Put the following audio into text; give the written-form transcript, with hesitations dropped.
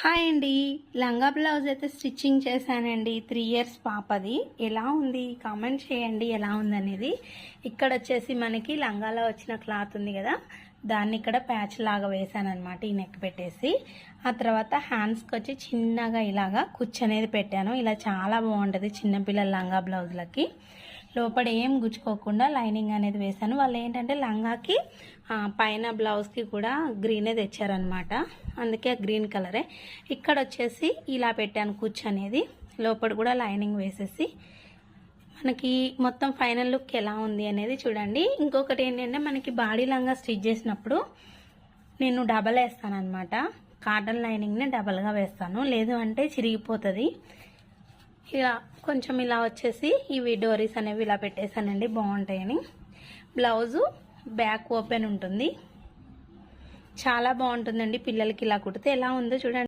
Hi అండి, లంగా blouse అయితే స్టిచ్చింగ్ చేశానండి. 3 ఇయర్స్ పాపది. ఎలా ఉంది కామెంట్ చేయండి, ఎలా ఉందనేది. ఇక్కడ వచ్చేసి మనకి లంగాలో వచ్చిన క్లాత్ ఉంది కదా, దాన్ని ఇక్కడ ప్యాచ్ లాగా వేసాను అనమాట, ఈ నెక్ పెట్టేసి. ఆ తర్వాత హ్యాండ్స్కి వచ్చి చిన్నగా ఇలాగా కుచ్చు అనేది పెట్టాను. ఇలా చాలా బాగుంటుంది చిన్నపిల్లల లంగా బ్లౌజ్లకి. లోపల ఏం గుచ్చుకోకుండా లైనింగ్ అనేది వేసాను. వాళ్ళు ఏంటంటే లంగాకి పైన బ్లౌజ్కి కూడా గ్రీనే తెచ్చారనమాట, అందుకే గ్రీన్ కలరే. ఇక్కడ వచ్చేసి ఇలా పెట్టాను కుచ్చు అనేది. లోపల కూడా లైనింగ్ వేసేసి మనకి మొత్తం ఫైనల్ లుక్ ఎలా ఉంది అనేది చూడండి. ఇంకొకటి ఏంటంటే మనకి బాడీ లంగా స్టిచ్ చేసినప్పుడు నేను డబల్ వేస్తాను అనమాట. కాటన్ లైనింగ్ని డబల్గా వేస్తాను, లేదు అంటే చిరిగిపోతుంది. ఇలా కొంచెం ఇలా వచ్చేసి ఇవి డోరీస్ అనేవి ఇలా పెట్టేశానండి, బాగుంటాయని. బ్లౌజు బ్యాక్ ఓపెన్ ఉంటుంది, చాలా బాగుంటుందండి పిల్లలకి ఇలా కుడితే. ఎలా ఉందో చూడండి.